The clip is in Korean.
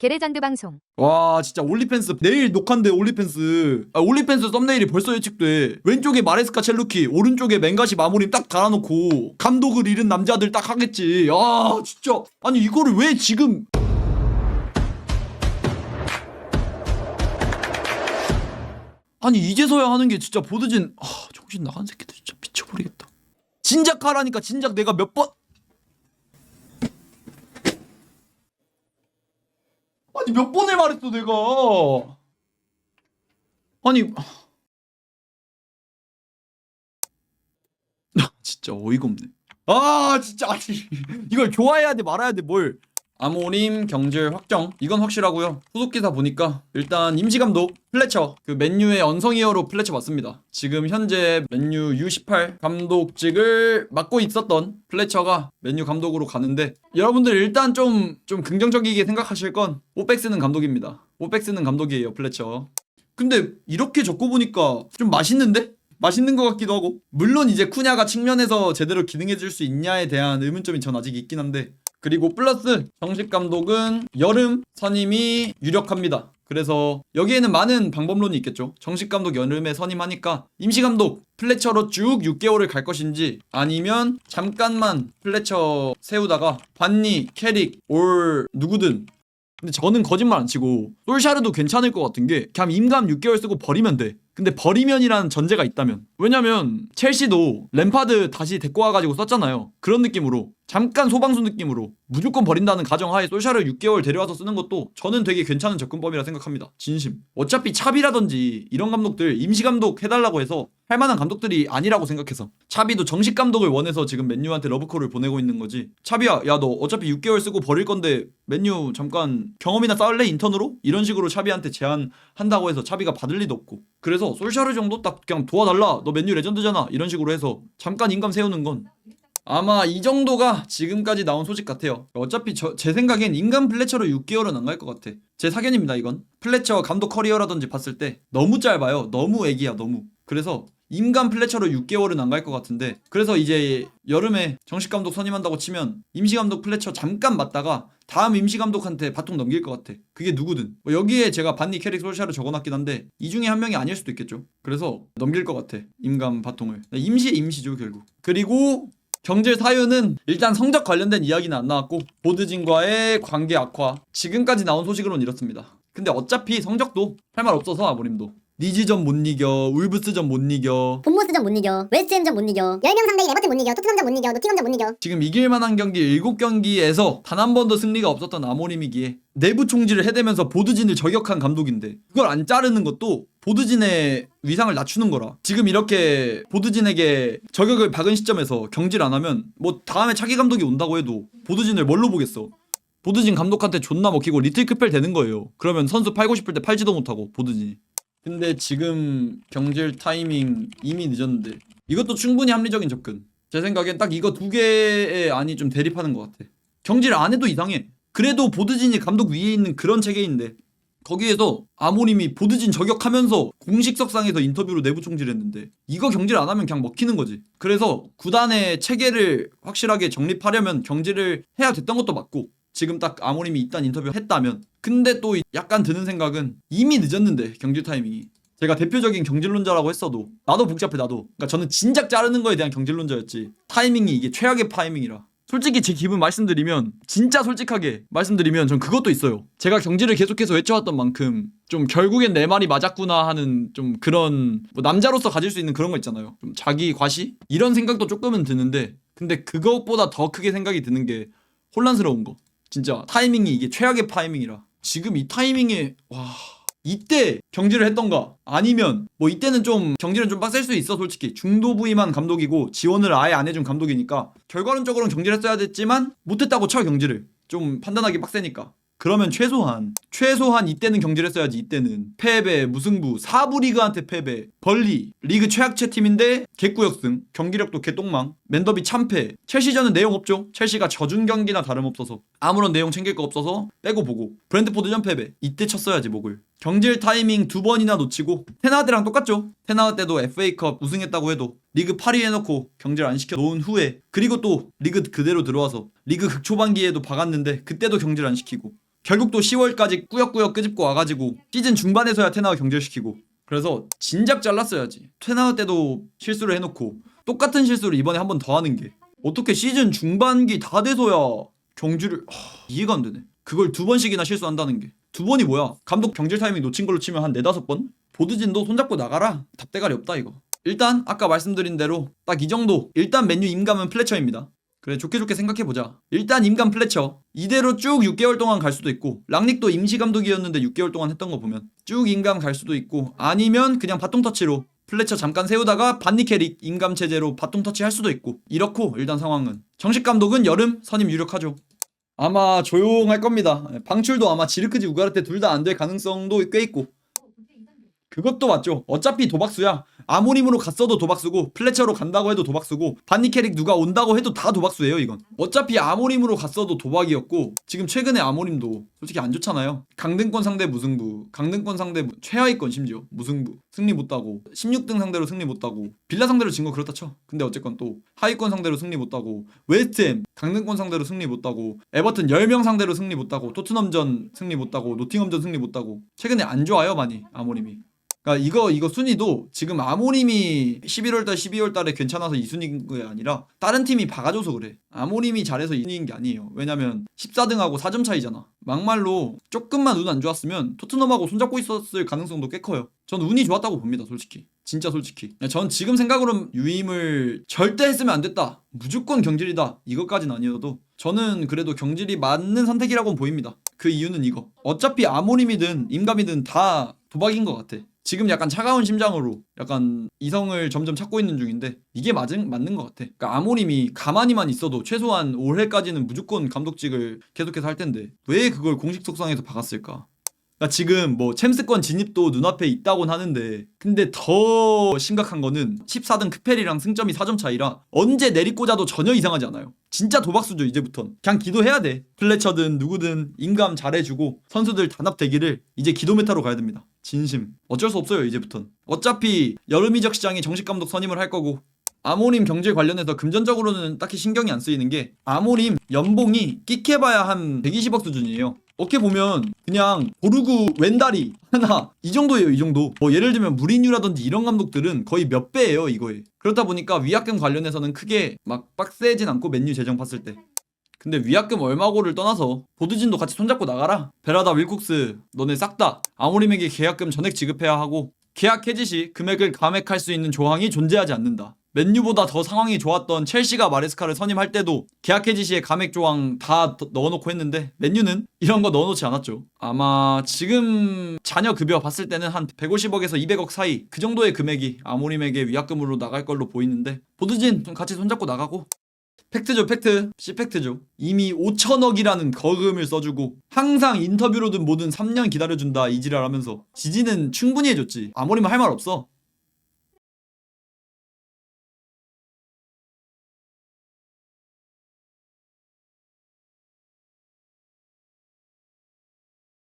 게레전드 방송. 와 진짜 올리펜스 내일 녹화인데 올리펜스 썸네일이 벌써 예측돼. 왼쪽에 마레스카 첼루키, 오른쪽에 맹가시 마무림 딱 달아놓고 감독을 잃은 남자들 딱 하겠지. 아 진짜 아니 이거를 왜 지금 아니 이제서야 하는 게 진짜 보드진 정신 나간 새끼들 진짜 미쳐버리겠다. 진작 하라니까. 진작 내가 몇 번 아니 몇 번을 말했어 내가. 아니 진짜 어이가 없네. 아 진짜 아니 이걸 좋아해야 돼 말아야 돼 뭘. 아모림 경질 확정 이건 확실하고요. 후속 기사 보니까 일단 임시감독 플래처 그 맨유의 언성이어로 플래처 맞습니다. 지금 현재 맨유 U18 감독직을 맡고 있었던 플래처가 맨유 감독으로 가는데, 여러분들 일단 좀 긍정적이게 생각하실 건 오백 쓰는 감독입니다. 오백 쓰는 감독이에요 플래처. 근데 이렇게 적고 보니까 좀 맛있는데? 맛있는 것 같기도 하고. 물론 이제 쿠냐가 측면에서 제대로 기능해줄 수 있냐에 대한 의문점이 전 아직 있긴 한데, 그리고 플러스 정식 감독은 여름 선임이 유력합니다. 그래서 여기에는 많은 방법론이 있겠죠. 정식 감독 여름에 선임하니까 임시 감독 플래처로 쭉 6개월을 갈 것인지, 아니면 잠깐만 플래처 세우다가 반니, 캐릭, 올 누구든. 근데 저는 거짓말 안 치고 솔샤르도 괜찮을 것 같은 게 그냥 임감 6개월 쓰고 버리면 돼. 근데 버리면이라는 전제가 있다면. 왜냐면 첼시도 램파드 다시 데리고 와가지고 썼잖아요. 그런 느낌으로 잠깐 소방수 느낌으로 무조건 버린다는 가정하에 솔샤르 6개월 데려와서 쓰는 것도 저는 되게 괜찮은 접근법이라 생각합니다. 진심. 어차피 차비라든지 이런 감독들 임시감독 해달라고 해서 할 만한 감독들이 아니라고 생각해서. 차비도 정식 감독을 원해서 지금 맨유한테 러브콜을 보내고 있는 거지. 차비야 야 너 어차피 6개월 쓰고 버릴 건데 맨유 잠깐 경험이나 쌓을래 인턴으로? 이런 식으로 차비한테 제안한다고 해서 차비가 받을 리도 없고. 그래서 솔샤르 정도 딱 그냥 도와달라, 너 맨유 레전드잖아, 이런 식으로 해서 잠깐 인감 세우는 건 아마 이 정도가 지금까지 나온 소식 같아요. 어차피 제 생각엔 인간 플래처로 6개월은 안 갈 것 같아. 제 사견입니다 이건. 플래처 감독 커리어라든지 봤을 때 너무 짧아요. 너무 애기야 너무. 그래서 인간 플래처로 6개월은 안 갈 것 같은데, 그래서 이제 여름에 정식 감독 선임한다고 치면 임시 감독 플래처 잠깐 맡다가 다음 임시 감독한테 바통 넘길 것 같아. 그게 누구든. 여기에 제가 반니, 캐릭, 솔샤를 적어놨긴 한데 이 중에 한 명이 아닐 수도 있겠죠. 그래서 넘길 것 같아 임감 바통을. 임시죠 결국. 그리고 경질 사유는 일단 성적 관련된 이야기는 안 나왔고, 보드진과의 관계 악화 지금까지 나온 소식으로는 이렇습니다. 근데 어차피 성적도 할 말 없어서 아모림도 리즈전 못 이겨, 울브스전 못 이겨, 본모스전 못 이겨, 웨스트햄전 못 이겨, 10명 상대인 에버튼 못 이겨, 토트넘전 못 이겨, 노팅엄전 못 이겨. 지금 이길만한 경기 7경기에서 단 한 번도 승리가 없었던 아모림이기에 내부 총질을 해대면서 보드진을 저격한 감독인데, 그걸 안 자르는 것도 보드진의 위상을 낮추는 거라. 지금 이렇게 보드진에게 저격을 박은 시점에서 경질 안 하면 뭐 다음에 차기 감독이 온다고 해도 보드진을 뭘로 보겠어. 보드진 감독한테 존나 먹히고 리틀 크펠 되는 거예요. 그러면 선수 팔고 싶을 때 팔지도 못하고 보드진이. 근데 지금 경질 타이밍 이미 늦었는데 이것도 충분히 합리적인 접근. 제 생각엔 딱 이거 두 개의 안이 좀 대립하는 것 같아. 경질 안 해도 이상해. 그래도 보드진이 감독 위에 있는 그런 체계인데 거기에서 아모림이 보드진 저격하면서 공식석상에서 인터뷰로 내부 총질했는데 이거 경질 안 하면 그냥 먹히는 거지. 그래서 구단의 체계를 확실하게 정립하려면 경질을 해야 됐던 것도 맞고, 지금 딱 아모림이 이딴 인터뷰 했다면. 근데 또 약간 드는 생각은 이미 늦었는데 경질 타이밍이. 제가 대표적인 경질론자라고 했어도 나도 복잡해 나도. 그러니까 저는 진작 자르는 거에 대한 경질론자였지, 타이밍이 이게 최악의 타이밍이라. 솔직히 제 기분 말씀드리면, 진짜 솔직하게 말씀드리면 전 그것도 있어요. 제가 경질을 계속해서 외쳐왔던 만큼 좀 결국엔 내 말이 맞았구나 하는 좀 그런, 뭐 남자로서 가질 수 있는 그런 거 있잖아요. 좀 자기 과시? 이런 생각도 조금은 드는데, 근데 그것보다 더 크게 생각이 드는 게 혼란스러운 거. 진짜 타이밍이 이게 최악의 타이밍이라. 지금 이 타이밍에 이때 경질을 했던가, 아니면 뭐 이때는 좀 경질은 좀 빡셀 수 있어. 솔직히 중도 부임한 감독이고 지원을 아예 안 해준 감독이니까 결과론적으로는 경질했어야 됐지만 못했다고 쳐. 경질을 좀 판단하기 빡세니까. 그러면 최소한 이때는 경질했어야지. 이때는 패배, 무승부, 4부 리그한테 패배, 벌리, 리그 최악체 팀인데 개꾸역승, 경기력도 개똥망, 맨더비 참패. 첼시전은 내용 없죠. 첼시가 져준 경기나 다름없어서 아무런 내용 챙길 거 없어서 빼고 보고, 브랜트포드전 패배. 이때 쳤어야지 목을. 경질 타이밍 2번이나 놓치고, 테나드랑 똑같죠. 테나드 때도 FA컵 우승했다고 해도 리그 8위 해놓고 경질 안 시켜 놓은 후에, 그리고 또 리그 그대로 들어와서 리그 극초반기에도 박았는데 그때도 경질 안 시키고, 결국 또 10월까지 꾸역꾸역 끄집고 와가지고 시즌 중반에서야 테나우 경질시키고. 그래서 진작 잘랐어야지. 테나우 때도 실수를 해놓고 똑같은 실수를 이번에 한 번 더 하는 게 어떻게 시즌 중반기 다 돼서야 경질을 이해가 안 되네. 그걸 2번씩이나 실수한다는 게. 2번이 뭐야? 감독 경질 타이밍 놓친 걸로 치면 한 4-5번? 보드진도 손잡고 나가라. 답대가리 없다 이거. 일단 아까 말씀드린 대로 딱 이 정도. 일단 맨유 임감은 플래처입니다. 그래 좋게 생각해보자. 일단 임감 플래처 이대로 쭉 6개월 동안 갈 수도 있고, 랑닉도 임시감독이었는데 6개월 동안 했던 거 보면 쭉 임감 갈 수도 있고, 아니면 그냥 바통 터치로 플래처 잠깐 세우다가 반니 캐릭 임감 체제로 바통 터치 할 수도 있고. 이렇고 일단 상황은 정식 감독은 여름 선임 유력하죠. 아마 조용할 겁니다. 방출도 아마 지르크지 우가르테 둘 다 안 될 가능성도 꽤 있고. 그것도 맞죠. 어차피 도박수야. 아모림으로 갔어도 도박수고, 플래처로 간다고 해도 도박수고, 반니 캐릭 누가 온다고 해도 다 도박수예요 이건. 어차피 아모림으로 갔어도 도박이었고, 지금 최근에 아모림도 솔직히 안 좋잖아요. 강등권 상대 무승부, 강등권 상대 최하위권 심지어 무승부, 승리 못 따고, 16등 상대로 승리 못 따고, 빌라 상대로 진 거 그렇다 쳐. 근데 어쨌건 또 하위권 상대로 승리 못 따고, 웨스트햄 강등권 상대로 승리 못 따고, 에버튼 10명 상대로 승리 못 따고, 토트넘전 승리 못 따고, 노팅엄전 승리 못 따고. 최근에 안 좋아요 많이 아모림이. 그러니까 이거 순위도 지금 아모림이 11월달 12월달에 괜찮아서 2순위인 게 아니라 다른 팀이 박아줘서 그래. 아모림이 잘해서 2순위인 게 아니에요. 왜냐면 14등하고 4점 차이잖아. 막말로 조금만 운 안 좋았으면 토트넘하고 손잡고 있었을 가능성도 꽤 커요. 전 운이 좋았다고 봅니다 솔직히. 진짜 솔직히. 전 지금 생각으로는 유임을 절대 했으면 안 됐다, 무조건 경질이다, 이것까진 아니어도 저는 그래도 경질이 맞는 선택이라고 보입니다. 그 이유는 이거. 어차피 아모림이든 임감이든 다 도박인 것 같아. 지금 약간 차가운 심장으로 약간 이성을 점점 찾고 있는 중인데 이게 맞는 것 같아. 그러니까 아모림이 가만히만 있어도 최소한 올해까지는 무조건 감독직을 계속해서 할 텐데 왜 그걸 공식 속상에서 박았을까? 그러니까 지금 뭐 챔스권 진입도 눈앞에 있다곤 하는데, 근데 더 심각한 거는 14등 크펠이랑 승점이 4점 차이라 언제 내리꽂아도 전혀 이상하지 않아요. 진짜 도박수죠 이제부턴. 그냥 기도해야 돼. 플래처든 누구든 임감 잘해주고 선수들 단합되기를 이제 기도 메타로 가야 됩니다. 진심. 어쩔 수 없어요 이제부턴. 어차피 여름 이적 시장이 정식 감독 선임을 할 거고, 아모림 경질 관련해서 금전적으로는 딱히 신경이 안 쓰이는 게 아모림 연봉이 끽해봐야 한 120억 수준이에요. 어떻게 보면 그냥 보르구 웬다리 하나 이 정도예요 이 정도. 뭐 예를 들면 무리뉴라든지 이런 감독들은 거의 몇 배예요 이거에. 그렇다 보니까 위약금 관련해서는 크게 막 빡세진 않고 맨유 재정 봤을 때. 근데 위약금 얼마고를 떠나서 보드진도 같이 손잡고 나가라. 베라다 윌콕스 너네 싹 다 아모림에게 계약금 전액 지급해야 하고, 계약 해지 시 금액을 감액할 수 있는 조항이 존재하지 않는다. 맨유보다 더 상황이 좋았던 첼시가 마레스카를 선임할 때도 계약 해지 시에 감액 조항 다 넣어놓고 했는데 맨유는 이런 거 넣어놓지 않았죠. 아마 지금 자녀 급여 봤을 때는 한 150억에서 200억 사이 그 정도의 금액이 아모림에게 위약금으로 나갈 걸로 보이는데, 보드진 좀 같이 손잡고 나가고. 팩트죠 팩트. C팩트죠. 이미 5천억이라는 거금을 써주고 항상 인터뷰로든 뭐든 3년 기다려준다 이지랄하면서 지지는 충분히 해줬지. 아모림은 할 말 없어.